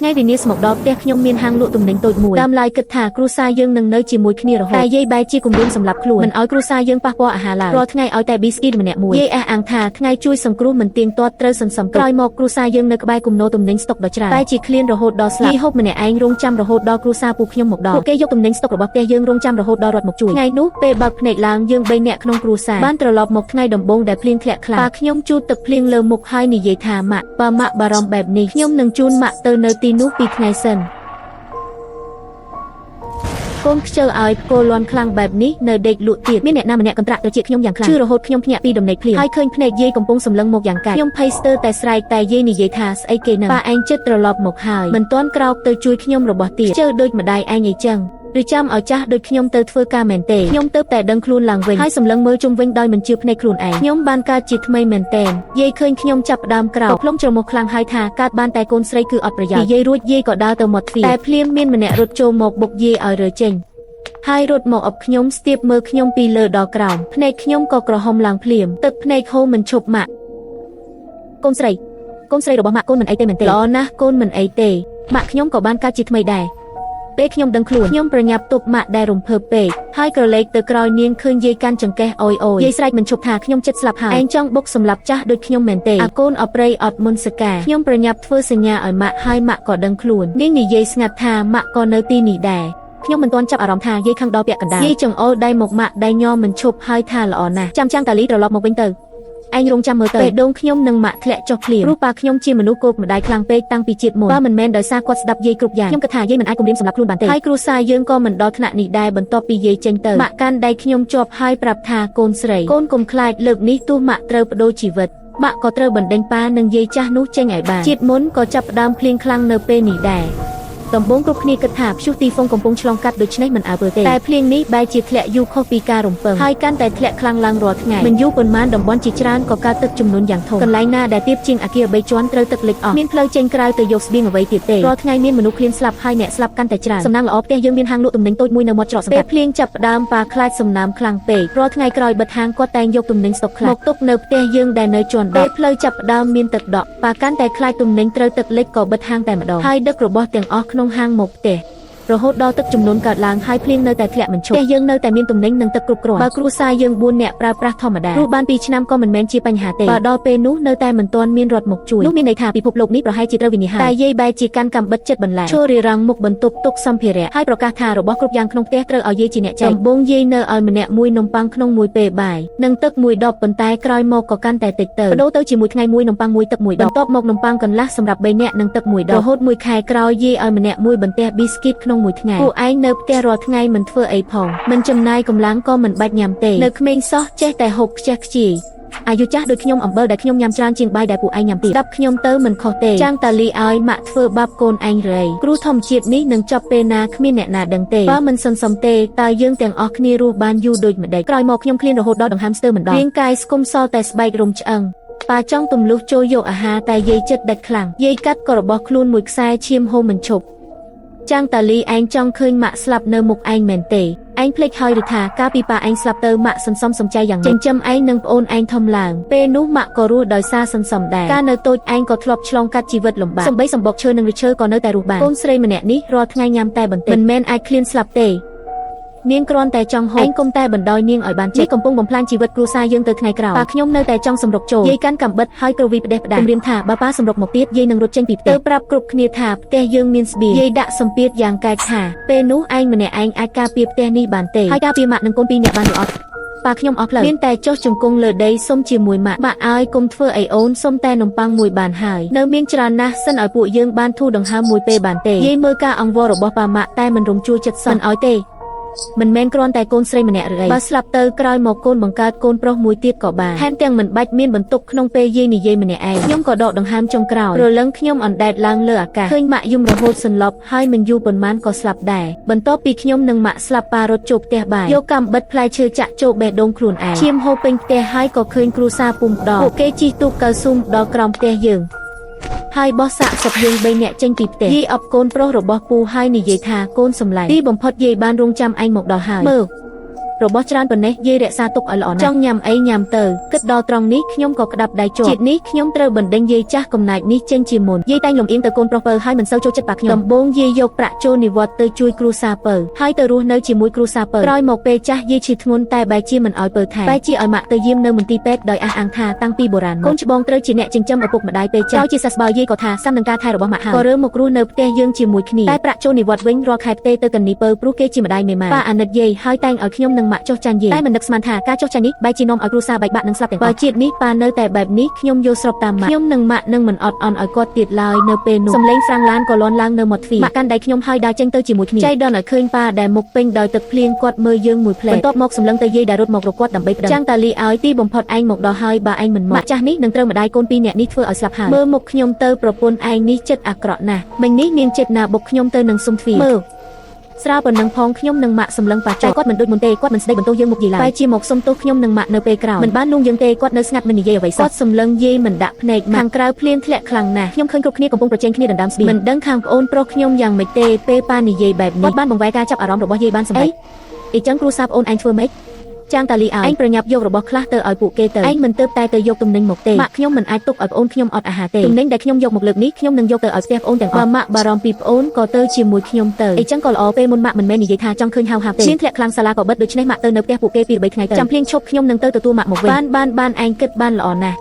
ថ្ងៃវិនិច្ឆ័យមកដល់ផ្ទះខ្ញុំមានហាងលក់ទំនិញតូចមួយតាមឡាយគិតថាគ្រួសារយើងនឹងនៅជាមួយគ្នារហូតតែយាយបែរជាគំរាមសម្លាប់ខ្លួនមិនឲ្យគ្រួសារយើងប៉ះពាល់អាហារឡើយរាល់ថ្ងៃឲ្យតែប៊ីស្គីតម្នាក់មួយយាយអះអាងថាថ្ងៃជួយសង្គ្រោះមិនទៀងទាត់ត្រូវសន្សំក្រោយមកគ្រួសារយើងនៅក្បែរគំនរទំនិញស្តុកដ៏ច្រើនតែជាឃ្លានរហូតដល់ស្លាប់យាយហូបម្នាក់ឯងរងចាំរហូតដល់គ្រួសារពូខ្ញុំមកដល់ពួកគេយកទំនិញស្តុករបស់ផ្ទះយើងរងចាំរហូតដល់រត់មកជួយថ្ងៃនោះពេលបើកភ្នែកឡើងយើង3នាក់ក្នុងគ្រួសារបានត្រឡប់មកថ្ងៃដំបូងដែលភ្លៀងធ្លាក់ខ្លាំងប៉ាខ្ញុំជូតទឹកភ្លៀងលើមុខហើយនិយាយថាម៉ាក់បើម៉ាក់បារម្ភបែបនេះខ្ញុំនឹងជូនម៉ាក់ទៅនៅទីនោះ2ថ្ងៃសិនកូនខ្ជិលឲ្យគោលន់ខ្លាំងបែបនេះនៅដេកលក់ទៀតមានអ្នកណាម្នាក់កន្ត្រាក់ត្រជាខ្ញុំយ៉ាងខ្លាំងជឿរហូតខ្ញុំភ្ញាក់ពីដំណេកភ្លាមហើយឃើញភ្នែកយាយកំពុងសម្លឹងមកយ៉ាងកាចខ្ញុំភ័យស្ទើរតែស្រែកតែយាយនិយាយថាស្អីគេនឹងប៉ាឯងចិត្តត្រឡប់មកហើយមិនទាន់ក្រោកទៅជួយខ្ញុំរបស់ទៀតជើដូចម្ដាយឯងអីចឹងឬចាំឲ្យចាស់ដូចខ្ញុំទៅធ្វើការមែនទេខ្ញុំទៅតែដឹងខ្លួនឡើងវិញហើយសម្លឹងមើលជុំវិញដោយមិនជឿភ្នែកខ្លួនឯងខ្ញុំបានកើតជាថ្មីមែនទែនយាយឃើញខ្ញុំចាប់ផ្ដើមក្រោកផ្លុំច្រមុះខ្លាំងហើយថាកើតបានតែកូនស្រីគឺអត់ប្រយោជន៍យាយរួចយាយក៏ដើរទៅមាត់ទ្វារតែភ្លាមមានម្នាក់រត់ចូលមកបុកយាយឲ្យរើចេញហើយរត់មកអបខ្ញុំស្ទាបមើលខ្ញុំពីលើដល់ក្រោមភ្នែកខ្ញុំក៏ក្រហមឡើងភ្លាមទឹកភ្នែកហូរមិនឈប់ម៉ាក់កូនស្រីរបស់ម៉ាក់កូនមិនអីទេមែនទេល្អណាស់កូនមិនអីទេម៉ាក់ខ្ញុំក៏បានកើតជាថ្មីដែរពេលខ្ញុំដឹងខ្លួនខ្ញុំប្រញាប់ទប់ម៉ាក់ដែលរំភើបពេកហើយក្រឡេកទៅក្រោយនាងឃើញយាយកាន់ចង្កេះអយយាយស្រែកមិនឈប់ថាខ្ញុំចិត្តស្លាប់ហើយឯងចង់បុកសម្លាប់ចាស់ដូចខ្ញុំមែនទេអាកូនអប្រៃអត់មុនសកាខ្ញុំប្រញាប់ធ្វើសញ្ញាឲ្យម៉ាក់ហើយម៉ាក់ក៏ដឹងខ្លួននាងនិយាយស្ងាត់ថាម៉ាក់ក៏នៅទីនេះដែរខ្ញុំមិនទាន់ចាប់អារម្មណ៍ថាយាយខឹងដល់ពាក់កណ្ដាលយាយចង្អុលដៃមកម៉ាក់ដៃញ័រមិនឈប់ហើយថាល្អណាស់ចាំតាលីត្រឡប់មកវិញទៅឯងរងចាំមើលទៅពេលដងខ្ញុំនិងម៉ាក់ធ្លាក់ចុះភ្លាមព្រោះប៉ាខ្ញុំជាមនុស្សគោកម្ដាយខ្លាំងពេកតាំងពីជាតិមុនបើមិនមែនដោយសារគាត់ស្ដាប់យាយគ្រប់យ៉ាងខ្ញុំគិតថាយាយមិនអាចគំរាមសម្លាប់ខ្លួនបានទេហើយគ្រួសារយើងក៏មិនដល់ថ្នាក់នេះដែរបន្ទាប់ពីយាយចេញទៅម៉ាក់កាន់ដៃខ្ញុំជាប់ហើយប្រាប់ថាកូនស្រីកូនកុំខ្លាចលើកនេះទោះម៉ាក់ត្រូវបដូរជីវិតម៉ាក់ក៏ត្រូវបណ្ដេញប៉ានិងយាយចាស់នោះចេញឲ្យបានជាតិមុនក៏ចាប់ផ្ដើមភ្លៀងខ្លាំងនៅពេលនេះដែរដំបូងគ្រប់គ្នាគិតថាព្យុះទីហ្វុងកំពុងឆ្លងកាត់ដូច្នេះមិនអើពើទេតែភ្លៀងនេះបែរជាធ្លាក់យូរខុសពីការរំពឹងហើយកាន់តែធ្លាក់ខ្លាំងឡើងរាល់ថ្ងៃមិនយូរប៉ុន្មានតំបន់ជាច្រើនក៏កើតទឹកជំនន់យ៉ាងធំកន្លែងណាដែលទាបជាងអគារ3ជាន់ត្រូវទឹកលិចអស់មានផ្លូវចេញក្រៅទៅយកស្បៀងអ្វីទៀតទេរាល់ថ្ងៃមានមនុស្សឃ្លានស្លាប់ហើយអ្នកស្លាប់កាន់តែច្រើនសំណាងល្អផ្ទះយើងមានហាងលក់ទំនិញតូចមួយនៅមាត់ច្រកសង្កាត់ពេលភ្លៀងចាប់ផ្ដើមប៉ាខ្លាចសំណាមខ្លាំងពេករាល់ថ្ងៃក្រោយបិទហាងគាត់តែងយកទំនិញស្តុកខ្លាចមកទុកនៅផ្ទះយើងដែលនៅជាន់ដកពេលផ្លូវចាប់ផ្ដើមមានទឹកដក់ប៉ាកាន់តែខ្លាចទំនិញត្រូវទឹកលិចក៏បិទហាងតែម្ដងហើយដឹករបស់ទាំងអស់ក្នុងហាងមកផ្ទះរហូតដល់ទឹកជំនន់កើតឡើងហើយភ្លៀងនៅតែធ្លាក់មិនឈប់ផ្ទះយើងនៅតែមានទំនិញនិងទឹកគ្រប់គ្រាន់បើគ្រួសារយើង4នាក់ប្រើប្រាស់ធម្មតាព្រោះបាន2ឆ្នាំក៏មិនមែនជាបញ្ហាទេបើដល់ពេលនោះនៅតែមិនទាន់មានរត់មកជួយនោះមានន័យថាពិភពលោកនេះប្រហែលជាត្រូវវិនិច្ឆ័យតែយាយបែរជាកាន់កាំបិតចិត្តបន្លែឈររារាំងមុខបន្ទប់ទុកសម្ភារៈហើយប្រកាសថារបស់គ្រប់យ៉ាងក្នុងផ្ទះត្រូវឲ្យយាយជាអ្នកចែកដំបូងយាយនៅឲ្យម្នាក់មួយនំប៉័ងក្នុងមួយពេលបាយនិងទឹកមួយដបប៉ុន្តែក្រោយមកក៏កាន់តែតិចទៅបដូរទៅជាមួយថ្ងៃមួយនំប៉័ងមួយទឹកមួយដបបន្ទាប់មកនំប៉័ងកន្លះសម្រាប់3នាក់និងទឹកមួយដបរហូតមួយខែក្រោយយាយឲ្យម្នាក់មួយបន្ទះប៊ីស្គីតក្នុងមួយថ្ងៃនៅផ្ទះរាល់ថ្ងៃមិនធ្វើអីផងមិនចំណាយកម្លាំងក៏មិនបាច់ញ៉ាំទេនៅក្មេងសោះចេះតែហូបខ្ជះខ្ជាយអាយុចាស់ដូចខ្ញុំអំបិលដែលខ្ញុំញ៉ាំច្រើនជាងបាយដែលពួកឯងញ៉ាំទៀតស្ដាប់ខ្ញុំទៅមិនខុសទេចាំងតាលីឲ្យម៉ាក់ធ្វើបាបកូនឯងរៃគ្រោះធម្មជាតិនេះនឹងចប់ពេលណាគ្មានអ្នកណាដឹងទេបើមិនសន្សំទេតើយើងទាំងអស់គ្នារស់បានយូរដូចម្ដេចក្រោយមកខ្ញុំឃ្លានរហូតដល់ដង្ហើមស្ទើរមិនដល់រាងកាយស្គមសល់តែស្បែករំឆ្អឹងប៉ាចង់ទម្លុះចូលយកអាហារតែយាយចិត្តដាច់ខ្លាំងយាយកាត់ក៏របស់ខ្លួនមួយខ្សែឈាមហូរមិនឈប់ចាំងតាលីឯងចង់ឃើញម៉ាក់ស្លាប់នៅមុខឯងមែនទេឯងភ្លេចហើយឬថាកាលពីប៉ាឯងស្លាប់ទៅម៉ាក់សន្សំសំចៃយ៉ាងណាចិញ្ចឹមឯងនិងប្អូនឯងធំឡើងពេលនោះម៉ាក់ក៏រស់ដោយសារសន្សំដែរកាលនៅតូចឯងក៏ធ្លាប់ឆ្លងកាត់ជីវិតលំបាកសំបីសម្បុកឈើនិងឫសឈើក៏នៅតែរស់បានកូនស្រីម្នាក់នេះរាល់ថ្ងៃញ៉ាំតែបន្តិចមិនមែនអាចឃ្លានស្លាប់ទេនាងគ្រាន់តែចង់ហូបឯងកុំតែបណ្ដោយនាងឲ្យបានចេះកំពុងបំផ្លាញជីវិតគ្រួសារយើងទៅថ្ងៃក្រោយប៉ាខ្ញុំនៅតែចង់សម្រុកចូលយាយកាន់កាំបិតហើយក្រវីផ្ដេសផ្ដាសគំរាមថាបើប៉ាសម្រុកមកទៀតយាយនឹងរត់ចេញពីផ្ទះទៅប្រាប់គ្រប់គ្នាថាផ្ទះយើងមានស្បៀងយាយដាក់សម្ពាធយ៉ាងកែកថាពេលនោះឯងម្នាក់ឯងអាចការពារផ្ទះនេះបានទេហើយការពារម៉ាក់និងកូន2នាក់បានឬអត់ប៉ាខ្ញុំអស់ផ្លូវមានតែចុះជង្គង់លើដីសុំជាមួយម៉ាក់ឲ្យកុំធ្វើអីអូនសុំតែនំប៉័ងមួយបានហើយនៅមានច្រើនណាស់សិនឲ្យពួកយើងបានធូរដង្ហើមមួយពេលបានទេយាយមើលការអង្វររបស់ប៉ាម៉ាក់តែមិនរំជួលចិត្តសោះមិនឲ្យទេមិនមែនគ្រាន់តែកូនស្រីម្នាក់ឬអីបើស្លាប់ទៅក្រោយមកកូនបង្កើតកូនប្រុសមួយទៀតក៏បានថែមទាំងមិនបាច់មានបន្ទុកក្នុងពេលយាយនិយាយម្នាក់ឯងខ្ញុំក៏ដកដង្ហើមចុងក្រោយរលឹងខ្ញុំអណ្ដែតឡើងលើអាកាសឃើញម៉ាក់យំរហូតសន្លប់ហើយមិនយូរប៉ុន្មានក៏ស្លាប់ដែរបន្ទាប់ពីខ្ញុំនិងម៉ាក់ស្លាប់ប៉ារត់ចូលផ្ទះបាយយកកាំបិតផ្លែឈើចាក់ចូលបេះដូងខ្លួនឯងឈាមហូរពេញផ្ទះហើយក៏ឃើញគ្រួសារពុំដងពួកគេជិះទូកកៅស៊ូមដល់ក្រោមផ្ទះយើងហើយបោះសាកសពយើង3នាក់ចេញពីផ្ទះយាយអបកូនប្រុសរបស់ពូហើយនិយាយថាកូនសម្លាញ់ទីបំផុតយាយបានរងចាំឯងមកដល់ហើយមើល របស់ច្រើនប៉ុណ្ណេះយាយរក្សាទុកឲ្យល្អណាស់ចង់ញ៉ាំអីញ៉ាំទៅគិតដល់ត្រង់នេះខ្ញុំក៏ក្តាប់ដៃជាប់ជាតិនេះខ្ញុំត្រូវបណ្ដេញយាយចាស់កំណាចនេះចេញជាមុនយាយតែងលំអៀងទៅកូនប្រុសពៅហើយមិនសូវចូលចិត្តប៉ាខ្ញុំដំបូងយាយយកប្រាក់ចូលនិវត្តន៍ទៅជួយគ្រួសារពៅហើយទៅរស់នៅជាមួយគ្រួសារពៅក្រោយមកពេលចាស់យាយឈឺធ្ងន់តែបែរជាមិនឲ្យពៅថែបែរជាឲ្យម៉ាក់ទៅយាមនៅមន្ទីរពេទ្យដោយអះអាងថាតាំងពីបុរាណកូនច្បងត្រូវជាអ្នកចិញ្ចឹមឪពុកម្ដាយពេលចាស់ជាសះស្បើយយាយក៏ថាសាំនឹងការថែរបស់ម៉ាក់ហើយក៏រើមករស់នៅផ្ទះយើងជាមួយគ្នាតែប្រាក់ចូលនិវត្តន៍វិញរាល់ខែផ្ទេទៅកនីពៅព្រោះគេជាម្ដាយមេម៉ាប៉ាអាណិតយាយហើយតែងឲ្យខ្ញុំនិងម៉ាក់ចុះចាញ់យាយតែមិននឹកស្មានថាការចុះចាញ់នេះបែរជានាំឲ្យគ្រួសារបែកបាក់និងស្លាប់ទាំងអស់បើជាតិនេះប៉ានៅតែបែបនេះខ្ញុំយកស្របតាមម៉ាក់ខ្ញុំនិងម៉ាក់នឹងមិនអត់អន់ឲ្យគាត់ទៀតឡើយនៅពេលនោះសំឡេងហ្វ្រាំងឡានក៏លាន់ឡើងនៅមាត់ទ្វារម៉ាក់កាន់ដៃខ្ញុំហើយដើរចេញទៅជាមួយគ្នាចៃដន្យឲ្យឃើញប៉ាដែលមុខពេញដោយទឹកភ្លៀងគាត់មើលយើងមួយផ្លែបន្ទាប់មកសម្លឹងទៅយាយដែលរត់មករកគាត់ដើម្បីប្តឹងចាំងតាលីឲ្យទីបំផុតឯងមកដល់ហើយបើឯងមិនមកម៉ាក់ចាស់នេះនឹងត្រូវម្ដាយកូនពីរនាក់នេះធ្វើឲ្យស្លាប់ហើយមើលមុខខ្ញុំទៅប្រពន្ធឯងនេះចិត្តអាក្រក់ណាស់មិញនេះនាងចិត្តណាបុកខ្ញុំទៅនឹងសុំទ្វារមើលស្រាលប៉ុណ្ណឹងផងខ្ញុំនិងម៉ាក់សម្លឹងប៉ាចៃគាត់មិនដូចមុនទេគាត់មិនស្ដីបន្ទោសយើងមុខយាយឡើយបែរជាមកសុំទោសខ្ញុំនិងម៉ាក់នៅពេលក្រោយមិនបានលួងយើងទេគាត់នៅស្ងាត់មិននិយាយអ្វីសោះគាត់សម្លឹងយាយមិនដាក់ភ្នែកខាងក្រៅភ្លៀងធ្លាក់ខ្លាំងណាស់ខ្ញុំឃើញគ្រប់គ្នាកំពុងប្រជែងគ្នាដណ្ដើមស្បៀងមិនដឹងខាងប្អូនប្រុសខ្ញុំយ៉ាងម៉េចទេពេលប៉ានិយាយបែបនេះគាត់បានបង្វែរការចាប់អារម្មណ៍របស់យាយបានសម្រេចអីចឹងគ្រូសាប្អូនឯងធ្វើម៉េចចាំងតាលីឲ្យឯងប្រញាប់យករបស់ខ្លះទៅឲ្យពួកគេទៅឯងមិនទៅតែទៅយកទំនិញមកទេម៉ាក់ខ្ញុំមិនអាចទុកឲ្យប្អូនខ្ញុំអត់អាហារទេទំនិញដែលខ្ញុំយកមកលើកនេះខ្ញុំនឹងយកទៅឲ្យផ្ទះប្អូនទាំងអស់បើម៉ាក់បារម្ភពីប្អូនក៏ទៅជាមួយខ្ញុំទៅអីចឹងក៏ល្អពេលមុនម៉ាក់មិនមែននិយាយថាចង់ឃើញហៅហាប់ទេឈានធ្លាក់ខ្លាំងសាលាក៏បិទដូច្នេះម៉ាក់ទៅនៅផ្ទះពួកគេពីរបីថ្ងៃទៅចាំភ្លៀងឈប់ខ្ញុំនឹងទៅទទួលម៉ាក់មកវិញបានឯងគិតបានល្អណាស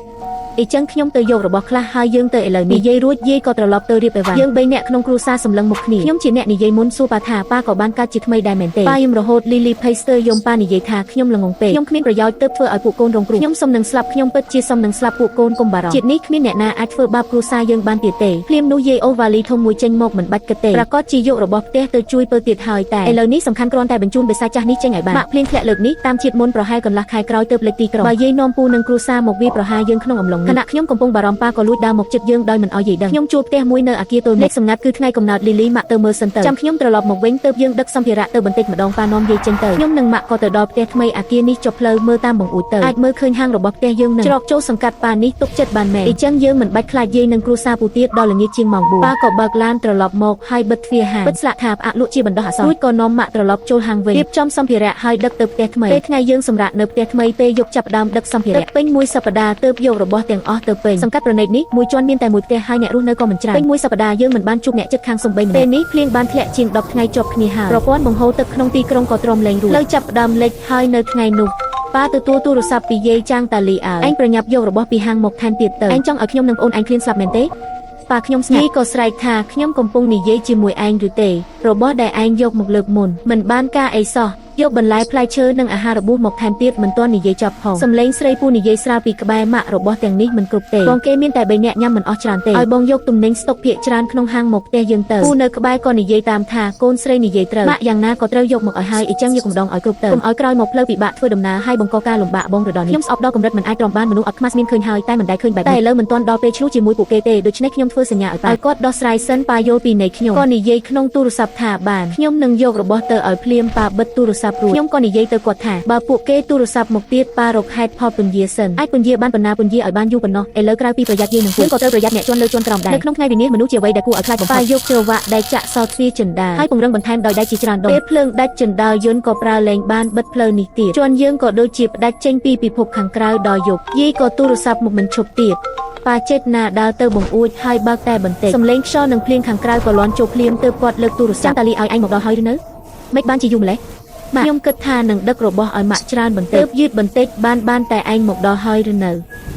់អីចឹងខ្ញុំទៅយករបស់ខ្លះហើយយើងទៅឥឡូវនេះនិយាយរួចយាយក៏ត្រឡប់ទៅរៀបអីវ៉ាន់យើង3នាក់ក្នុងគ្រួសារសម្លឹងមុខគ្នាខ្ញុំជាអ្នកនិយាយមុនសួរប៉ាថាប៉ាក៏បានកើតជាថ្មីដែរមែនទេប៉ាយំរហូតលីលីផេស្ទ័រយំប៉ានិយាយថាខ្ញុំល្ងងពេកខ្ញុំគ្មានប្រយោជន៍ទើបធ្វើឲ្យពួកកូនរងគ្រោះខ្ញុំសុំនឹងស្លាប់ខ្ញុំពិតជាសុំនឹងស្លាប់ពួកកូនកុំបារម្ភជាតិនេះគ្មានអ្នកណាអាចធ្វើបាបគ្រួសារយើងបានទៀតទេភ្លាមនោះយាយអូវ៉ាលីធំមួយចេញមកមិនបាច់គិតទេប្រកាសជាយករបស់ផ្ទះទៅជួយពើទៀតហើយតែឥឡូវនេះសំខាន់គ្រាន់តែបញ្ជូនបិសាចចាស់នេះចេញឲ្យបានម៉ាក់ភ្លៀងធ្លាក់លើកនេះតាមជាតិមុនប្រហែលកន្លះខែក្រោយទើបលេចទីក្រុងបើយាយនាំពូនឹងគ្រួសារមកវាប្រហារយើងក្នុងអំឡុងនេះខណៈខ្ញុំកំពុងបារម្ភប៉ាក៏លួចដើរមកជិតយើងដោយមិនឲ្យយាយដឹងខ្ញុំជួលផ្ទះមួយនៅអគារតូលលេខសម្ងាត់គឺថ្ងៃកំណើតលីលីម៉ាក់ទៅមើលសិនទៅចាំខ្ញុំត្រឡប់មកវិញទើបយើងដឹកសម្ភារៈទៅបន្តិចម្ដងប៉ានាំយាយចេញទៅខ្ញុំនិងម៉ាក់ក៏ទៅដល់ផ្ទះថ្មីអគារនេះចុះផ្លូវមើលតាមបង្អួចទៅអាចមើលឃើញហាងរបស់ផ្ទះយើងនឹងច្រកចូលសង្កាត់ប៉ានេះទុកចិត្តបានមែនអញ្ចឹងយើងមិនបាច់ខ្លាចយាយនឹងគ្រួសារពូទៀតដល់ល្ងាចជាងម៉ោង4ប៉ាក៏បើកឡានត្រឡប់មកហើយបិទទ្វារហាងបិទស្លាកថាផ្អាកលក់ជាបណ្ដោះអាសន្នរួចក៏នាំម៉ាក់ត្រឡប់ចូលហាងវិញរៀបចំសម្ភារៈហើយដឹកទៅផ្ទះថ្មីពេលថ្ងៃយើងសម្រាកនៅផ្ទះថ្មីពេលយប់ចាប់ផ្ដើមដឹកសម្ភារៈពេញមួយសប្តាហ៍ទើបយករបស់ទាំងអស់ទៅពេញសង្កាត់ប្រណិតនេះមួយជាន់មានតែមួយផ្ទះហើយអ្នករស់នៅក៏មិនច្រើនពេញមួយសប្តាហ៍យើងមិនបានជួបអ្នកជិតខាងសំបីម្នាក់ពេលនេះភ្លៀងបានធ្លាក់ជាង10ថ្ងៃជាប់គ្នាហើយប្រព័ន្ធបង្ហូរទឹកក្នុងទីក្រុងក៏ទ្រាំលែងរួចផ្លូវចាប់ផ្ដើមលិចហើយនៅថ្ងៃនោះប៉ាទទួលទូរស័ព្ទពីយាយចាងតាលីឲ្យឯងប្រញាប់យករបស់ពីហាងមកថែមទៀតទៅឯងចង់ឲ្យខ្ញុំនិងប្អូនឯងឃ្លានស្លាប់មែនទេប៉ាខ្ញុំស្ងាត់យាយក៏ស្រែកថាខ្ញុំកំពុងនិយាយជាមួយឯងឬទេរបស់ដែលឯងយកមកលើកមុនមិនបានការអីសោះយកបន្លែផ្លែឈើនិងអាហារបួសមកថែមទៀតមិនទាន់និយាយចប់ផងសំឡេងស្រីពូនិយាយស្រាលពីក្បែរម៉ាក់របស់ទាំងនេះមិនគ្រប់ទេបងគេមានតែ3នាក់ញ៉ាំមិនអស់ច្រើនទេឲ្យបងយកទំនិញស្តុកភាគច្រើនក្នុងហាងមកផ្ទះយើងទៅពូនៅក្បែរក៏និយាយតាមថាកូនស្រីនិយាយត្រូវម៉ាក់យ៉ាងណាក៏ត្រូវយកមកឲ្យហើយអញ្ចឹងយកម្ដងឲ្យគ្រប់ទៅកុំឲ្យក្រោយមកផ្លូវពិបាកធ្វើដំណើរហើយបង្កការលំបាកបងរដនខ្ញុំស្អប់ដល់កម្រិតមិនអាចទ្រាំបានមនុស្សអត់ខ្មាស់មានឃើញហើយតែមិនដែលឃើញបែបនេះតែឥឡូវមិនទាន់ដល់ពេលឆ្លុះជាមួយពួកគេទេដូច្នេះខ្ញុំធ្វើសញ្ញាឲ្យគាត់ដោះស្រាយសិនប៉ាយល់ពីនៃខ្ញុំក៏និយាយក្នុងទូរស័ព្ទថាបានខ្ញុំនឹងយករបស់ទៅឲ្យភ្លាមប៉ាបិទទូរស័ព្ទរួចខ្ញុំក៏និយាយទៅគាត់ថាបើពួកគេទូរស័ព្ទមកទៀតប៉ារកហេតុផលពន្យាសិនអាចពន្យាបានប៉ុណ្ណាពន្យាឲ្យបានយូរប៉ុណ្ណោះឥឡូវក្រៅពីប្រយ័ត្នយាយនឹងពួកក៏ត្រូវប្រយ័ត្នអ្នកជន់លើជន់ក្រោមដែរនៅក្នុងថ្ងៃវិនាសមនុស្សជាអ្វីដែលគួរឲ្យខ្លាចបំផុតប៉ាយកច្រវាក់ដែលចាក់សោតទ្វារចិន្តាហើយពង្រឹងបន្ថែមដោយដៃជាច្រើនដុំពេលភ្លើងដាច់ចិន្តាយន្តក៏ប្រើលែងបានបិទផ្លូវនេះទៀតជន់យើងក៏ដូចជាផ្ដាច់ចេញពីពិភពខាងក្រៅដល់យប់យាយក៏ទូរស័ព្ទមកមិនឈប់ទៀតប៉ាចេតណាដើរទៅបង្អួចហើយបើកតែបន្តិចសំឡេងខ្យល់និងភ្លៀងខាងក្រៅក៏លាន់ចូលភ្លាមទើបគាត់លើកទូរស័ព្ទតាលីឲ្យឯងមកដល់ហើយឬនៅមិនបានជាយូរម្លេះខ្ញុំគិតថានឹងដឹករបស់ឲ្យម៉ាក់ច្រើនបន្តិចយឺតបន្តិចបានតែឯងមកដល់ហើយឬន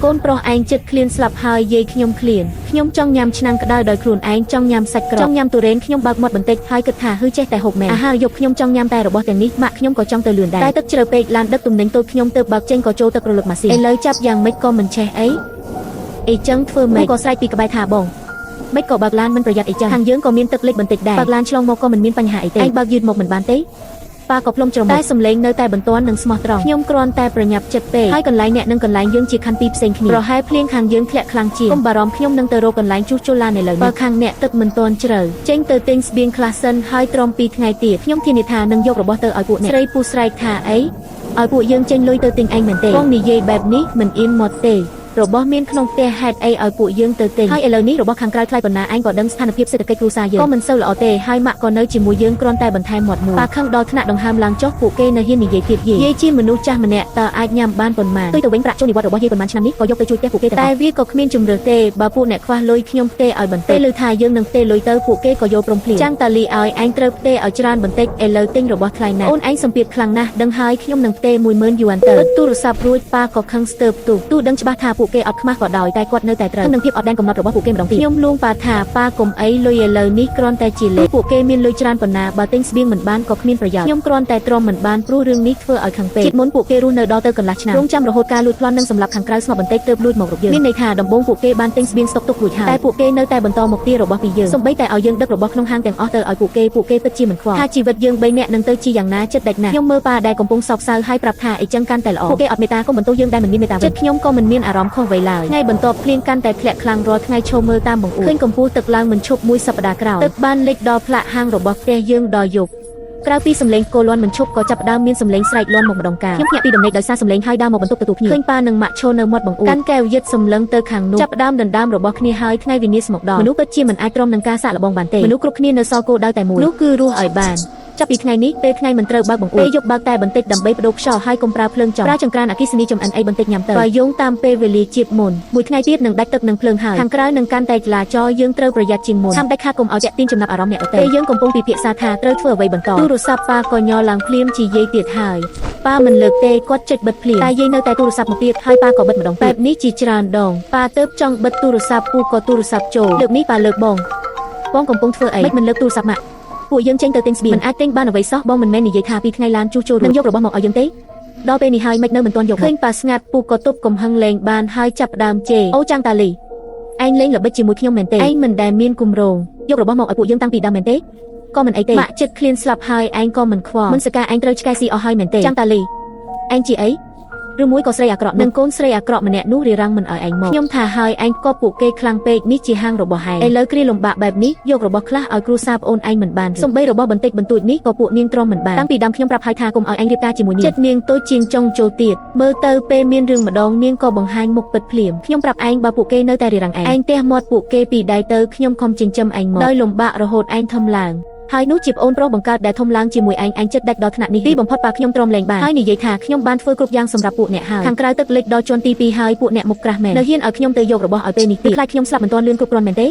ៅកូនប្រុសឯងចិត្តឃ្លានស្លាប់ហើយយាយខ្ញុំឃ្លានខ្ញុំចង់ញ៉ាំឆ្នាំងក្តៅដោយខ្លួនឯងចង់ញ៉ាំសាច់ក្រកចង់ញ៉ាំទុរេនខ្ញុំបើកមាត់បន្តិចហើយគិតថាហឺចេះតែហូបមែនអាហារយប់ខ្ញុំចង់ញ៉ាំតែរបស់ទាំងនេះម៉ាក់ខ្ញុំក៏ចង់ទៅលឿនដែរតែទឹកជ្រៅពេកឡានដឹកទំនិញតូចខ្ញុំទើបបើកចេញក៏ចូលទឹករលឹកម៉ាស៊ីនឥឡូវចាប់យ៉ាងម៉េចក៏មិនឆេះអីចឹងធ្វើម៉េចក៏ស្រែកពីក្បែរថាបងមិនក៏បើកឡានមិនប្រយ័ត្នអីចឹងខាងយើងក៏មានទឹកលិចបន្តិចដែរបើកឡានឆ្លងមកក៏មិនមានបញ្ហាអីទេឯងបើកយឺតមកមិនបានទេប៉ាក៏ផ្លុំច្រមុះតែសំឡេងនៅតែបន្ទាន់និងស្មោះត្រង់ខ្ញុំគ្រាន់តែប្រញាប់ចិត្តពេកហើយកន្លែងអ្នកនិងកន្លែងយើងជាខណ្ឌពីរផ្សេងគ្នាប្រហែលភ្លៀងខាងយើងធ្លាក់ខ្លាំងជាងកុំបារម្ភខ្ញុំនឹងទៅរកកន្លែងជួសជុលឡានឥឡូវបើខាងអ្នកទឹកមិនទាន់ជ្រៅចេញទៅទិញស្បៀងខ្លះសិនហើយទ្រាំ2ថ្ងៃទៀតខ្ញុំធានាថានឹងយករបស់ទៅឲ្យពួកអ្នកស្រីពូស្រែកថាអីឲ្យពួកយើងចេញលុយទៅទិញឯងមែនទេបងនិយាយបែបនេះមិនអៀនមាត់ទេ របស់មានក្នុងផ្ទះហេតុអីឲ្យពួកយើងទៅទិញហើយឥឡូវនេះរបស់ខាងក្រៅថ្លៃប៉ុណ្ណាឯងក៏ដឹងស្ថានភាពសេដ្ឋកិច្ចគ្រួសារយើងក៏មិនសូវល្អទេហើយម៉ាក់ក៏នៅជាមួយយើងគ្រាន់តែបន្ថែមមាត់មួយប៉ាខឹងដល់ថ្នាក់ដង្ហើមឡើងចុះពួកគេនៅហ៊ាននិយាយទៀតយាយជាមនុស្សចាស់ម្នាក់តើអាចញ៉ាំបានប៉ុន្មានទៅវិញប្រាក់ចូលនិវត្តន៍របស់យាយប៉ុន្មានឆ្នាំនេះក៏យកទៅជួយផ្ទះពួកគេតែវាក៏គ្មានជំរឿទេបើពួកអ្នកខ្វះលុយខ្ញុំផ្ទេឲ្យបន្តិចលើថាយើងនឹងផ្ទេលុយទៅពួកគេក៏យកព្រមភ្លាមចាំងតាលីឲ្យឯងត្រូវផ្ទេឲ្យច្រើនបន្តិចឥឡូវទិញរបស់ថ្លៃណាស់អូនឯងសម្ពាធខ្លាំងណាស់ដឹងហើយខ្ញុំនឹងផ្ទេ10000យួនទៅទូរស័ព្ទរួចប៉ាក៏ខឹងស្ទើបទូដឹងច្បាស់ថាពួកគេអត់ខ្មាស់ក៏ដោយតែគាត់នៅតែត្រូវនឹងភាពអត់ដែនកំណត់របស់ពួកគេម្ដងទៀតខ្ញុំលួងប៉ាថាប៉ាកុំអីលុយឥឡូវនេះគ្រាន់តែជាលេខពួកគេមានលុយច្រើនប៉ុណ្ណាបើទិញស្បៀងមិនបានក៏គ្មានប្រយោជន៍ខ្ញុំគ្រាន់តែទ្រាំមិនបានព្រោះរឿងនេះធ្វើឲ្យខឹងពេកជាតិមុនពួកគេរស់នៅដល់ទៅកន្លះឆ្នាំរងចាំរហូតការលួចប្លន់និងសម្លាប់ខាងក្រៅស្ងប់បន្តិចទើបលួចមករកយើងមានន័យថាដំបូងពួកគេបានទិញស្បៀងស្តុកទុករួចហើយតែពួកគេនៅតែបន្តមកទាររបស់ពីយើងសូម្បីតែឲ្យយើងដឹករបស់ក្នុងហាងទាំងអស់ទៅឲ្យពួកគេពិតជាមិនខ្វល់ថាជីវិតយើង3នាក់នឹងទៅជាយ៉ាងណាចិត្តដាច់ណាស់ខ្ញុំមើលប៉ាដែលកំពុងសោកសៅហើយប្រាប់ថាអីចឹងកាន់តែល្អពួកគេអត់មេត្តាក៏បន្ទោសយើងដែលមិនមានមេត្តាចិត្តខ្ញុំក៏មិនមានអារម្មណ៍ខុសអ្វីឡើយថ្ងៃបន្ទាប់ភ្លៀងកាន់តែធ្លាក់ខ្លាំងរាល់ថ្ងៃឈោមើលតាមបង្អួចឃើញកម្ពស់ទឹកឡើងមិនឈប់មួយសប្តាហ៍ក្រោយទឹកបានលិចដល់ផ្លាកហាងរបស់ផ្ទះយើងដល់យប់ក្រៅពីសំឡេងគោលាន់មិនឈប់ក៏ចាប់ផ្ដើមមានសំឡេងស្រែកលាន់មកម្ដងការខ្ញុំភ្ញាក់ពីដំណេកដោយសារសំឡេងហើយដើរមកបន្ទប់ទទួលភ្ញៀវឃើញប៉ានិងម៉ាក់ឈរនៅមាត់បង្អួចកាន់កែវយិតសម្លឹងទៅខាងនោះចាប់ផ្ដើមដណ្ដើមរបស់គ្នាហើយថ្ងៃវិនាសមកដល់មនុស្សពិតជាមិនអាចទ្រាំនឹងការសាកល្បងបានទេមនុស្សគ្រប់គ្នានៅសល់គោលដៅតែមួយនោះគឺរស់ឲ្យបានចាប់ពីថ្ងៃនេះពេលថ្ងៃមិនត្រូវបើកបង្អួចពេលយប់បើកតែបន្តិចដើម្បីបដូរខ្យល់ហើយកុំប្រើភ្លើងចុងប្រើចង្ក្រានអគ្គិសនីចំអិនអីបន្តិចញ៉ាំទៅបើយោងតាមពេលវេលាជាតិមុនមួយថ្ងៃទៀតនឹងដាច់ទឹកនិងភ្លើងហើយខាងក្រៅនឹងកាន់តែចលាចលយើងត្រូវប្រយ័ត្នជាងមុនហាមដាច់ខាតកុំឲ្យតាក់ទាញចំណាប់អារម្មណ៍អ្នកដទៃពេលយើងកំពុងពិភាក្សាថាត្រូវធ្វើអ្វីបន្តទូរស័ព្ទប៉ាក៏ញ័រឡើងភ្លាមជាយាយទៀតហើយប៉ាមិនលើកទេគាត់ចុចបិទភ្លាមតែយាយនៅតែទូរស័ព្ទមកទៀតហើយប៉ាក៏បិទម្ដងបែបនេះជាច្រើនដងប៉ាទៅចង់បិទទូរស័ព្ទពូក៏ទូរស័ព្ទចូលលើកនេះប៉ាលើកបងកំពុងធ្វើអីមិនលើកទូរស័ព្ទម៉ាក់ពួកយើងចេញទៅទិញស្បៀងមិនអាចទិញបានអ្វីសោះបងមិនមែននិយាយថាពីថ្ងៃឡានជួសជុលនឹងយករបស់មកឲ្យយើងទេដល់ពេលនេះហើយមិននៅមិនទាន់យកឃើញប៉ាស្ងាត់ពូក៏ទប់កំហឹងលេងបានហើយចាប់ផ្ដើមជេរអូចាំងតាលីឯងលេងល្បិចជាមួយខ្ញុំមែនទេឯងមិនដែលមានគម្រោងយករបស់មកឲ្យពួកយើងតាំងពីដើមមែនទេក៏មិនអីទេម៉ាក់ចិត្តឃ្លានស្លាប់ហើយឯងក៏មិនខ្វល់មិនសកាឯងត្រូវឆ្កែស៊ីអស់ហើយមែនទេចាំងតាលីឯងជាអីឬមួយក៏ស្រីអាក្រក់នឹងកូនស្រីអាក្រក់ម្នាក់នោះរារាំងមិនឲ្យឯងមកខ្ញុំថាហើយឯងក៏ពួកគេខ្លាំងពេកនេះជាហាងរបស់ឯងឥឡូវគ្រាលំបាកបែបនេះយករបស់ខ្លះឲ្យគ្រួសារប្អូនឯងមិនបានសំបីរបស់បន្តិចបន្តួចនេះក៏ពួកនាងទ្រាំមិនបានតាំងពីដើមខ្ញុំប្រាប់ហើយថាកុំឲ្យឯងរៀបការជាមួយនាងចិត្តនាងតូចជាងចុងចូលទៀតមើលទៅពេលមានរឿងម្ដងនាងក៏បង្ហាញមុខពិតភ្លាមខ្ញុំប្រាប់ឯងបើពួកគេនៅតែរារាំងឯងទះមាត់ពួកគេពីដៃទៅខ្ញុំខំចិញ្ចឹមឯងមកដោយលំបាករហូតឯងធំឡើងហើយនោះជាប្អូនប្រុសបង្កើតដែលធំឡើងជាមួយឯងចិត្តដាច់ដល់ថ្នាក់នេះទីបំផុតប៉ាខ្ញុំទ្រាំលែងបានហើយនិយាយថាខ្ញុំបានធ្វើគ្រប់យ៉ាងសម្រាប់ពួកអ្នកហើយខាងក្រៅទឹកលិចដល់ជាន់ទី2ហើយពួកអ្នកមុខក្រាស់មែននៅហ៊ានឲ្យខ្ញុំទៅយករបស់ឲ្យពេលនេះទៀតខ្លាចខ្ញុំស្លាប់មិនទាន់លឿនគ្រប់គ្រាន់មែនទេ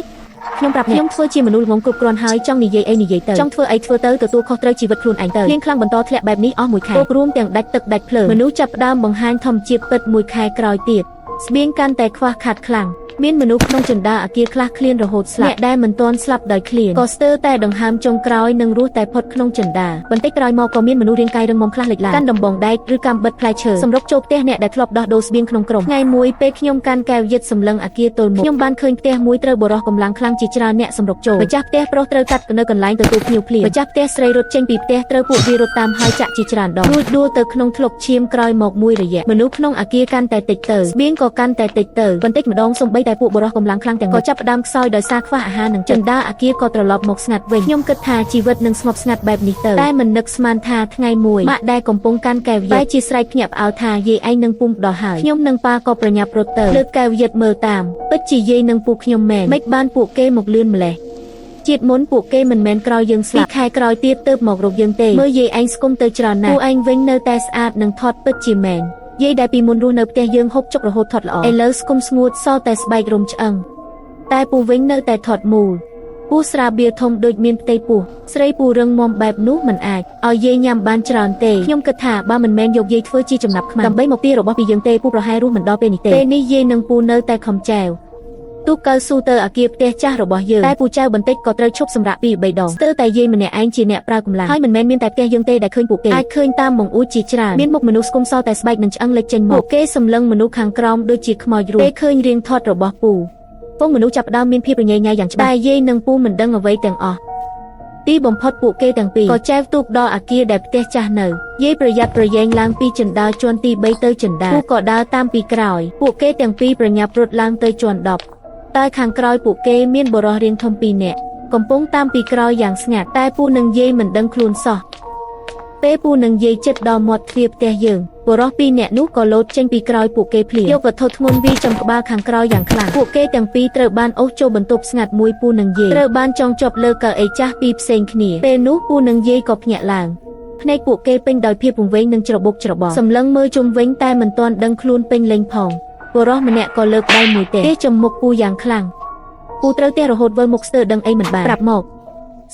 ខ្ញុំប្រាប់ខ្ញុំធ្វើជាមនុស្សល្ងងគ្រប់គ្រាន់ហើយចង់និយាយអីនិយាយទៅចង់ធ្វើអីធ្វើទៅទទួលខុសត្រូវជីវិតខ្លួនឯងទៅភ្លៀងខ្លាំងបន្តធ្លាក់បែបនេះអស់មួយខែគ្រប់រួមទាំងដាច់ទឹកដាច់ភ្លើងមនុស្សចាប់ផ្ដើមបង្ហាញធម្មជាតិពិតមួយខែក្រោយទៀតស្បៀងកាន់តែខ្វះខាតខ្លាំងមានមនុស្សក្នុងចន្ទាអគារខ្លះឃ្លានរហូតស្លាប់អ្នកដែលមិនទាន់ស្លាប់ដោយឃ្លានក៏ស្ទើរតែដង្ហើមចុងក្រោយនឹងរស់តែផុតក្នុងចន្ទាបន្តិចក្រោយមកក៏មានមនុស្សរាងកាយរឹងមាំខ្លះលេចឡើងកាន់ដំបងដែកឬកាំបិទផ្លែឈើសម្រុកចូលផ្ទះអ្នកដែលធ្លាប់ដោះដូរស្បៀងក្នុងក្រុមថ្ងៃមួយពេលខ្ញុំកាន់កែវយិតសម្លឹងអគារទល់មុខខ្ញុំបានឃើញផ្ទះមួយត្រូវបរិះកម្លាំងខ្លាំងជាច្រើនអ្នកសម្រុកចូលម្ចាស់ផ្ទះប្រុសត្រូវកាត់នៅកន្លែងទទួលភ្ញៀវភ្លាមម្ចាស់ផ្ទះស្រីរត់ចេញពីផ្ទះត្រូវពួកវារត់តាមហើយចាក់ជាច្រើនដងរួចដួលទៅក្នុងធ្លុកឈាមក្រោយមកមួយរយៈមនុស្សក្នុងអគារកាន់តែតិចទៅស្បៀងក៏កាន់តែតិចទៅបន្តិចម្ដងសំបីតែពួកបរិះកម្លាំងខ្លាំងទាំងក៏ចាប់ផ្ដើមខ្សោយដោយសារខ្វះអាហារនិងចន្ទាអគារក៏ត្រឡប់មកស្ងាត់វិញខ្ញុំគិតថាជីវិតនឹងស្ងប់ស្ងាត់បែបនេះទៅតែមិននឹកស្មានថាថ្ងៃមួយម៉ាក់ដែលកំពុងកាន់កែវយិតបែរជាស្រែកភ្ញាក់ផ្អើលថាយាយឯងនឹងពុំដល់ហើយខ្ញុំនិងប៉ាក៏ប្រញាប់រត់ទៅលើកកែវយិតមើលតាមពិតជាយាយនិងពូខ្ញុំមែនមិនបានពួកគេមកលឿនម្លេះជាតិមុនពួកគេមិនមែនក្រោយយើងស្លាប់ខែក្រោយទៀតទើបមករកយើងទេមើលយាយឯងស្គមទៅច្រើនណាស់ពូឯងវិញនៅតែស្អាតនិងថត់ពិតជាមែនយាយដែលពីមុនរស់នៅផ្ទះយើងហូបចុករហូតថត់ល្អឥឡូវស្គមស្ងួតសល់តែស្បែករំឆ្អឹងតែពូវិញនៅតែថត់មូលពូស្រាបៀរធំដូចមានផ្ទៃពោះស្រីពូរឹងមាំបែបនោះមិនអាចឲ្យយាយញ៉ាំបានច្រើនទេខ្ញុំគិតថាបើមិនមែនយកយាយធ្វើជាចំណាប់ខ្មាំងដើម្បីមកទាររបស់ពីយើងទេពូប្រហែលរស់មិនដល់ពេលនេះទេពេលនេះយាយនិងពូនៅតែខំចែវទូកកើស៊ូទៅអគារផ្ទះចាស់របស់យើងតែពូចៅបន្តិចក៏ត្រូវឈប់សម្រាកពី3ដងស្ទើរតែយាយម្នាក់ឯងជាអ្នកប្រើកម្លាំងហើយមិនមែនមានតែផ្ទះយើងទេដែលឃើញពួកគេអាចឃើញតាមបង្អួចជាច្រើនមានមុខមនុស្សស្គមសតែស្បែកនិងឆ្អឹងលេចចេញមកពួកគេសម្លឹងមនុស្សខាងក្រោមដូចជាខ្មោចរួចពេលឃើញរាងថត់របស់ពូពងមនុស្សចាប់ផ្ដើមមានភាពរញ៉េញ៉ៃយ៉ាងច្បាស់តែយាយនិងពូមិនដឹងអ្វីទាំងអស់ទីបំផុតពួកគេទាំងពីរក៏ចែវទូកដល់អគារដែលផ្ទះចាស់នៅយាយប្រយ័ត្នប្រយែងឡើងពីជណ្ដើរជាន់ទី3ទៅជណ្ដើរពូក៏ដើរតាមពីក្រោយពួកគេទាំងពីរប្រញាប់រត់ឡើងទៅជាន់10តែខាងក្រោយពួកគេមានបុរសរាងធំ2នាក់កំពុងតាមពីក្រោយយ៉ាងស្ងាត់តែពូនិងយាយមិនដឹងខ្លួនសោះ ពេលពូនឹងយាយចិត្តដល់មាត់ទ្វារផ្ទះយើងបុរសពីរនាក់នោះក៏លោតចេញពីក្រោយពួកគេភ្លាមយកវត្ថុធ្ងន់វាចំក្បាលខាងក្រោយយ៉ាងខ្លាំងពួកគេទាំងពីរត្រូវបានអូសចូលបន្ទប់ស្ងាត់មួយពូនឹងយាយត្រូវបានចងជាប់លើកៅអីចាស់ពីរផ្សេងគ្នាពេលនោះពូនឹងយាយក៏ភ្ញាក់ឡើងភ្នែកពួកគេពេញដោយភាពវង្វេងនិងច្របូកច្របល់សម្លឹងមើលជុំវិញតែមិនទាន់ដឹងខ្លួនពេញលេញផងបុរសម្នាក់ក៏លើកដៃមួយទេចំមុខពូយ៉ាងខ្លាំងពូត្រូវទេរហូតវិលមុខស្ទើរដឹងអីមិនបានប្រាប់មក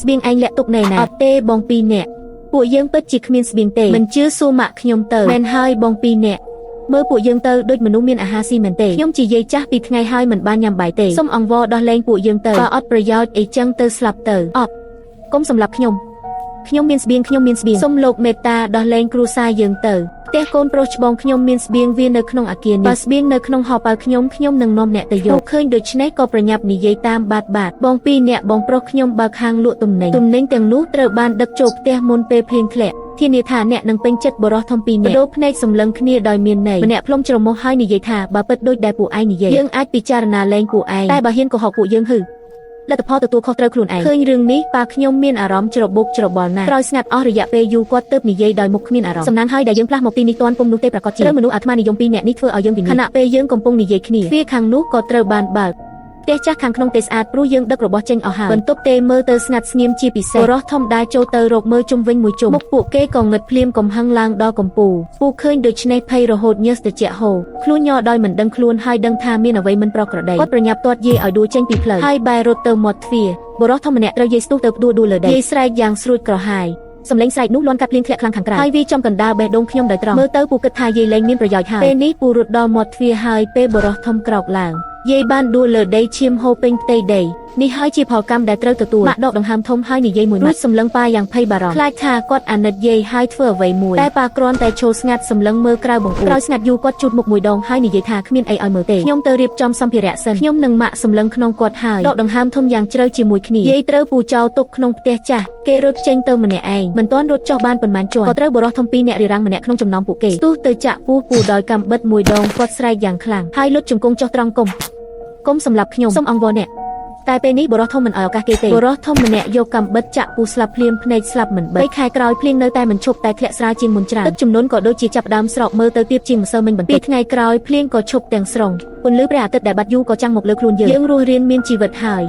ស្បៀងឯងលាក់ទុកណែណាអត់ទេបងពីរនាក់ពួកយើងពិតជាគ្មានស្បៀងទេមិនជឿសួរម៉ាក់ខ្ញុំទៅមែនហើយបងពីរនាក់មើលពួកយើងទៅដូចមនុស្សមានអាហារស៊ីមែនទេខ្ញុំជាយាយចាស់ពីថ្ងៃហើយមិនបានញ៉ាំបាយទេសូមអង្វរដោះលែងពួកយើងទៅបើអត់ប្រយោជន៍អីចឹងទៅស្លាប់ទៅអត់កុំសម្លាប់ខ្ញុំមានស្បៀងសូមលោកមេត្តាដោះលែងគ្រួសារយើងទៅផ្ទះកូនប្រុសច្បងខ្ញុំមានស្បៀងវានៅក្នុងអគារនេះបើស្បៀងនៅក្នុងហោប៉ៅខ្ញុំនឹងនាំអ្នកទៅយកឃើញដូច្នេះក៏ប្រញាប់និយាយតាមបាតបងពីរអ្នកបងប្រុសខ្ញុំបើកហាងលក់ទំនិញទាំងនោះត្រូវបានដឹកចូលផ្ទះមុនពេលភ្លៀងធ្លាក់ធានាថាអ្នកនឹងពេញចិត្តបរិះធំពីរនាក់បដូរភ្នែកសម្លឹងគ្នាដោយមានន័យម្នាក់ផ្លុំច្រមុះហើយនិយាយថាបើពិតដូចដែលពួកឯងនិយាយយើងអាចពិចារណាលែងពួកឯងតែបើហ៊ានកុហកពួកយើងហឺលទ្ធផលទទួលខុសត្រូវខ្លួនឯងឃើញរឿងនេះប៉ាខ្ញុំមានអារម្មណ៍ច្របូកច្របល់ណាស់ក្រោយស្ងាត់អស់រយៈពេលយូរគាត់ទើបនិយាយដោយមុខគ្មានអារម្មណ៍សំណាងហើយដែលយើងផ្លាស់មកទីនេះទាន់ពុំនោះទេប្រកាសជាមនុស្សអាត្មានិយមពីរនាក់នេះធ្វើឲ្យយើងវិនិច្ឆ័យខណៈពេលយើងកំពុងនិយាយគ្នាទ្វារខាងនោះក៏ត្រូវបានបើកផ្ទះចាស់ខាងក្នុងទេស្អាតព្រោះយើងដឹករបស់ចេញអស់ហើយបន្ទប់ទេមើលទៅស្ងាត់ស្ងៀមជាពិសេសបុរសធម្មតាចូលទៅរកមើលជុំវិញមួយជុំមុខពួកគេក៏ងឹតភ្លាមកំហឹងឡើងដល់កំពូលពូឃើញដូច្នេះភ័យរហូតញើសត្រជាក់ហូរខ្លួនញ័រដោយមិនដឹងខ្លួនហើយដឹងថាមានអ្វីមិនប្រក្រតីគាត់ប្រញាប់ទាត់យាយឲ្យដួលចេញពីផ្លូវហើយបែររត់ទៅមាត់ទ្វារបុរសធម្មតាត្រូវយាយស្ទុះទៅដួលលើដីយាយស្រែកយ៉ាងស្រួចក្រហាយសំឡេងស្រែកនោះលាន់កាត់ភ្លៀងធ្លាក់ខ្លាំងខាងក្រៅហើយវាចំកណ្ដាលបេះដូងខ្ញុំដោយត្រង់មើលទៅពូគិតថាយាយលែងមានប្រយោជន៍ហើយពេលនេះពូរត់ដល់មាត់ទ្វារហើយពេលបុរសធំក្រោកឡើងយាយបានដួលលើដីឈាមហូរពេញផ្ទៃដីនេះហើយជាផលកម្មដែលត្រូវទទួលបាក់ដកដង្ហើមធំហើយនិយាយមួយម៉ាត់សម្លឹងប៉ាយ៉ាងភ័យបារម្ភខ្លាចថាគាត់អាណិតយាយហើយធ្វើអ្វីមួយតែប៉ាគ្រាន់តែឈរស្ងាត់សម្លឹងមើលក្រៅបង្អួចក្រោយស្ងាត់យូរគាត់ជូតមុខមួយដងហើយនិយាយថាគ្មានអីឲ្យមើលទេខ្ញុំទៅរៀបចំសម្ភារៈសិនខ្ញុំនឹងម៉ាក់សម្លឹងក្នុងគាត់ហើយដកដង្ហើមធំយ៉ាងជ្រៅជាមួយគ្នាយាយត្រូវពូចោលទុកក្នុងផ្ទះចាស់គេរត់ចេញទៅម្នាក់ឯងមិនទាន់រត់ចុះបានប៉ុន្មានជាន់ក៏ត្រូវបរិះធំពីរអ្នករារាំងម្នាក់ក្នុងចំណោមពួកគេស្ទុះទៅចាក់ពូដោយកាំបិតមួយដងគាត់ស្រែកយ៉ាងខ្លាំងហើយលុតជង្គង់ចុះត្រង់គុំសម្រាប់ខ្ញុំសូមអង្វរអ្នកតែពេលនេះបរិះធំមិនឲ្យឱកាសគេទេបរិះធំម្នាក់យកកាំបិតចាក់ពូស្លាប់ភ្លាមភ្នែកស្លាប់មិនបីខែក្រោយភ្លៀងនៅតែមិនឈប់តែធ្លាក់ស្រាលជាងមុនច្រើនទឹកជំនន់ក៏ដូចជាចាប់ដើមស្រកមើលទៅទៀបជាងម្សិលមិញបន្តិចថ្ងៃក្រោយភ្លៀងក៏ឈប់ទាំងស្រុងពន្លឺព្រះអាទិត្យដែលបាត់យូរក៏ចាំងមកលើខ្លួនយើងរស់រានមានជីវិតហើយ